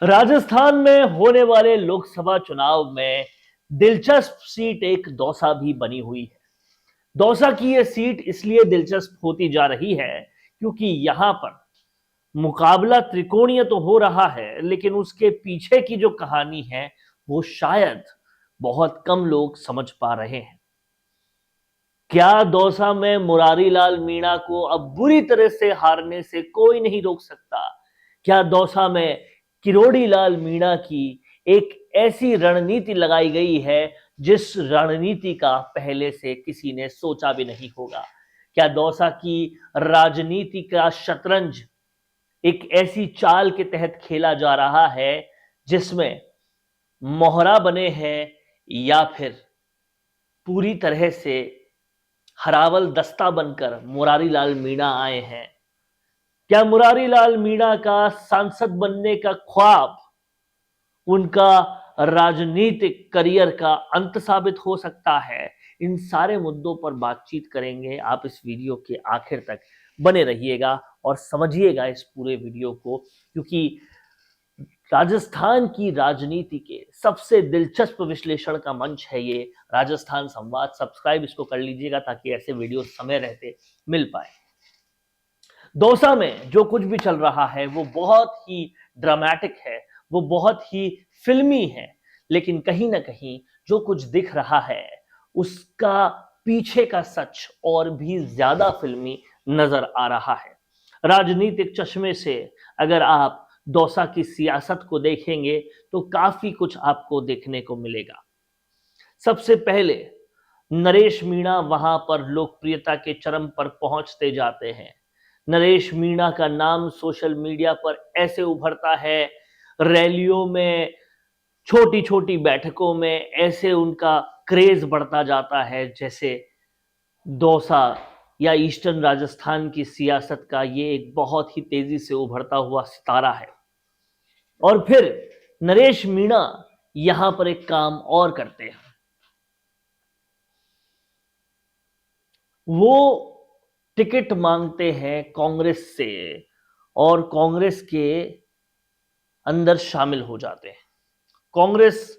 राजस्थान में होने वाले लोकसभा चुनाव में दिलचस्प सीट एक दौसा भी बनी हुई है। दौसा की यह सीट इसलिए दिलचस्प होती जा रही है क्योंकि यहां पर मुकाबला त्रिकोणीय तो हो रहा है, लेकिन उसके पीछे की जो कहानी है वो शायद बहुत कम लोग समझ पा रहे हैं। क्या दौसा में मुरारी लाल मीणा को अब बुरी तरह से हारने से कोई नहीं रोक सकता? क्या दौसा में किरोड़ी लाल मीणा की एक ऐसी रणनीति लगाई गई है जिस रणनीति का पहले से किसी ने सोचा भी नहीं होगा? क्या दौसा की राजनीति का शतरंज एक ऐसी चाल के तहत खेला जा रहा है जिसमें मोहरा बने हैं, या फिर पूरी तरह से हरावल दस्ता बनकर मुरारी लाल मीणा आए हैं? क्या मुरारी लाल मीणा का सांसद बनने का ख्वाब उनका राजनीतिक करियर का अंत साबित हो सकता है? इन सारे मुद्दों पर बातचीत करेंगे। आप इस वीडियो के आखिर तक बने रहिएगा और समझिएगा इस पूरे वीडियो को, क्योंकि राजस्थान की राजनीति के सबसे दिलचस्प विश्लेषण का मंच है ये राजस्थान संवाद। सब्सक्राइब इसको कर लीजिएगा ताकि ऐसे वीडियो समय रहते मिल पाए। दौसा में जो कुछ भी चल रहा है वो बहुत ही ड्रामेटिक है, वो बहुत ही फिल्मी है, लेकिन कहीं ना कहीं जो कुछ दिख रहा है उसका पीछे का सच और भी ज्यादा फिल्मी नजर आ रहा है। राजनीतिक चश्मे से अगर आप दौसा की सियासत को देखेंगे तो काफी कुछ आपको देखने को मिलेगा। सबसे पहले नरेश मीणा वहां पर लोकप्रियता के चरम पर पहुंचते जाते हैं। नरेश मीणा का नाम सोशल मीडिया पर ऐसे उभरता है, रैलियों में, छोटी छोटी बैठकों में ऐसे उनका क्रेज बढ़ता जाता है जैसे दौसा या ईस्टर्न राजस्थान की सियासत का ये एक बहुत ही तेजी से उभरता हुआ सितारा है। और फिर नरेश मीणा यहां पर एक काम और करते हैं। वो टिकट मांगते हैं कांग्रेस से और कांग्रेस के अंदर शामिल हो जाते हैं। कांग्रेस,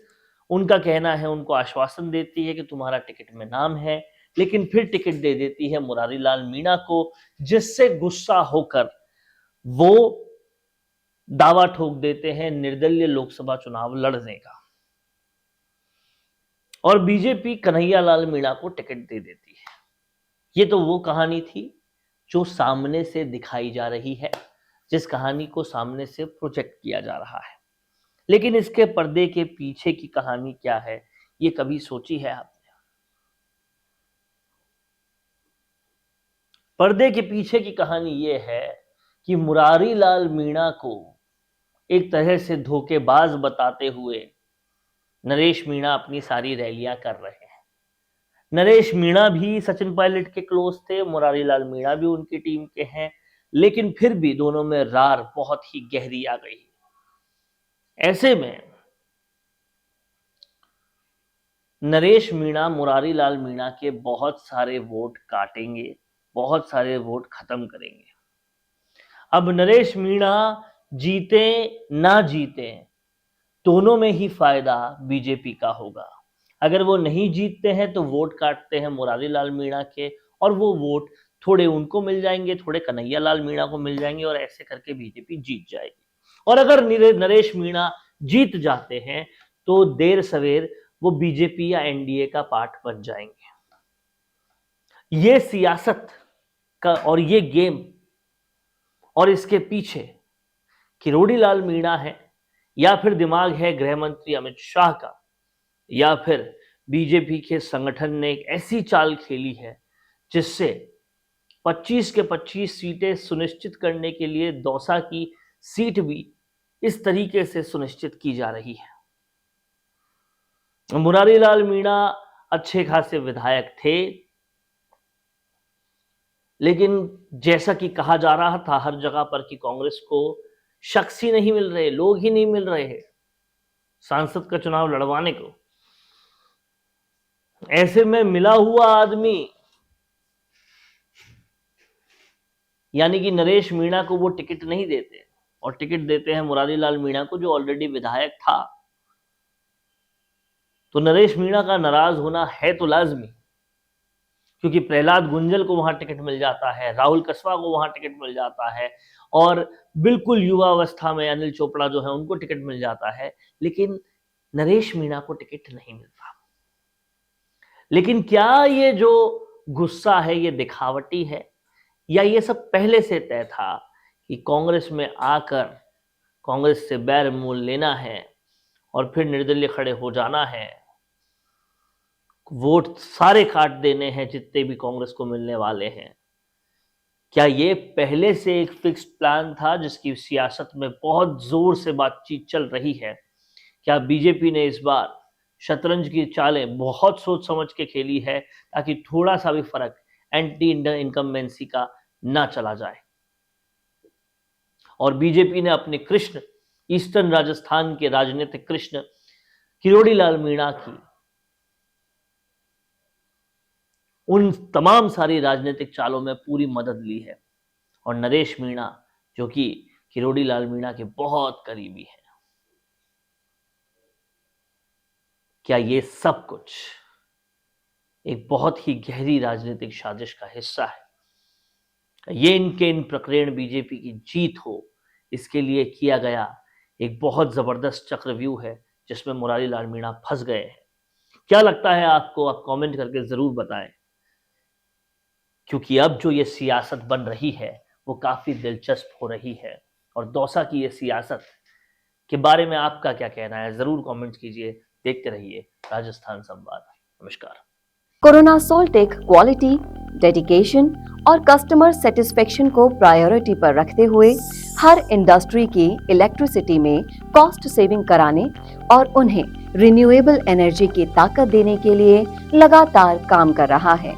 उनका कहना है, उनको आश्वासन देती है कि तुम्हारा टिकट में नाम है, लेकिन फिर टिकट दे देती है मुरारी लाल मीणा को, जिससे गुस्सा होकर वो दावा ठोक देते हैं निर्दलीय लोकसभा चुनाव लड़ने का, और बीजेपी कन्हैया लाल मीणा को टिकट दे देती है। ये तो वो कहानी थी जो सामने से दिखाई जा रही है, जिस कहानी को सामने से प्रोजेक्ट किया जा रहा है, लेकिन इसके पर्दे के पीछे की कहानी क्या है ये कभी सोची है आपने? पर्दे के पीछे की कहानी ये है कि मुरारी लाल मीणा को एक तरह से धोखेबाज बताते हुए नरेश मीणा अपनी सारी रैलियां कर रहे हैं। नरेश मीणा भी सचिन पायलट के क्लोज थे, मुरारी लाल मीणा भी उनकी टीम के हैं, लेकिन फिर भी दोनों में रार बहुत ही गहरी आ गई। ऐसे में नरेश मीणा मुरारी लाल मीणा के बहुत सारे वोट काटेंगे, बहुत सारे वोट खत्म करेंगे। अब नरेश मीणा जीते ना जीते, दोनों में ही फायदा बीजेपी का होगा। अगर वो नहीं जीतते हैं तो वोट काटते हैं मुरारी लाल मीणा के, और वो वोट थोड़े उनको मिल जाएंगे, थोड़े कन्हैया लाल मीणा को मिल जाएंगे, और ऐसे करके बीजेपी जीत जाएगी। और अगर नरेश मीणा जीत जाते हैं तो देर सवेर वो बीजेपी या एनडीए का पार्ट बन जाएंगे। ये सियासत का और ये गेम, और इसके पीछे किरोड़ी लाल मीणा है, या फिर दिमाग है गृह मंत्री अमित शाह का, या फिर बीजेपी के संगठन ने एक ऐसी चाल खेली है जिससे 25 के 25 सीटें सुनिश्चित करने के लिए दौसा की सीट भी इस तरीके से सुनिश्चित की जा रही है। मुरारी लाल मीणा अच्छे खासे विधायक थे, लेकिन जैसा कि कहा जा रहा था हर जगह पर कि कांग्रेस को शख्स ही नहीं मिल रहे, लोग ही नहीं मिल रहे हैं सांसद का चुनाव लड़वाने को। ऐसे में मिला हुआ आदमी यानी कि नरेश मीणा को वो टिकट नहीं देते। और टिकट देते हैं मुरारी लाल मीणा को, जो ऑलरेडी विधायक था। तो नरेश मीणा का नाराज होना है तो लाजमी, क्योंकि प्रहलाद गुंजल को वहां टिकट मिल जाता है, राहुल कसवा को वहां टिकट मिल जाता है, और बिल्कुल युवा अवस्था में अनिल चोपड़ा जो है उनको टिकट मिल जाता है, लेकिन नरेश मीणा को टिकट नहीं मिलता। लेकिन क्या ये जो गुस्सा है ये दिखावटी है, या ये सब पहले से तय था कि कांग्रेस में आकर कांग्रेस से बैर मूल लेना है और फिर निर्दलीय खड़े हो जाना है, वोट सारे काट देने हैं जितने भी कांग्रेस को मिलने वाले हैं? क्या ये पहले से एक फिक्स्ड प्लान था जिसकी सियासत में बहुत जोर से बातचीत चल रही है? क्या बीजेपी ने इस बार शतरंज की चालें बहुत सोच समझ के खेली है ताकि थोड़ा सा भी फर्क एंटी इनकम्बेंसी का ना चला जाए? और बीजेपी ने अपने कृष्ण, ईस्टर्न राजस्थान के राजनीतिक कृष्ण किरोड़ी लाल मीणा की उन तमाम सारी राजनीतिक चालों में पूरी मदद ली है, और नरेश मीणा जो कि किरोड़ी लाल मीणा के बहुत करीबी है। क्या ये सब कुछ एक बहुत ही गहरी राजनीतिक साजिश का हिस्सा है? ये इनके इन प्रकरण बीजेपी की जीत हो, इसके लिए किया गया एक बहुत जबरदस्त चक्रव्यूह है जिसमें मुरारी लाल मीणा फंस गए हैं। क्या लगता है आपको? आप कमेंट करके जरूर बताएं, क्योंकि अब जो ये सियासत बन रही है वो काफी दिलचस्प हो रही है। और दौसा की ये सियासत के बारे में आपका क्या कहना है, जरूर कमेंट कीजिए। देखते रहिए राजस्थान संवाद। नमस्कार। कोरोना सोल्टेक क्वालिटी, डेडिकेशन और कस्टमर सेटिस्फेक्शन को प्रायोरिटी पर रखते हुए हर इंडस्ट्री की इलेक्ट्रिसिटी में कॉस्ट सेविंग कराने और उन्हें रिन्यूएबल एनर्जी की ताकत देने के लिए लगातार काम कर रहा है।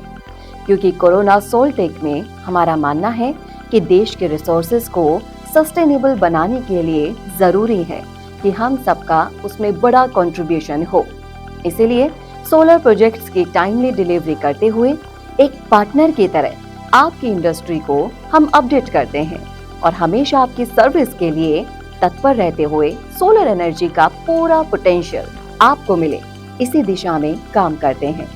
क्योंकि कोरोना सोल्टेक में हमारा मानना है कि देश के रिसोर्सेज को सस्टेनेबल बनाने के लिए जरूरी है कि हम सबका उसमें बड़ा कंट्रीब्यूशन हो। इसीलिए सोलर प्रोजेक्ट्स की टाइमली डिलीवरी करते हुए एक पार्टनर की तरह आपकी इंडस्ट्री को हम अपडेट करते हैं और हमेशा आपकी सर्विस के लिए तत्पर रहते हुए सोलर एनर्जी का पूरा पोटेंशियल आपको मिले, इसी दिशा में काम करते हैं।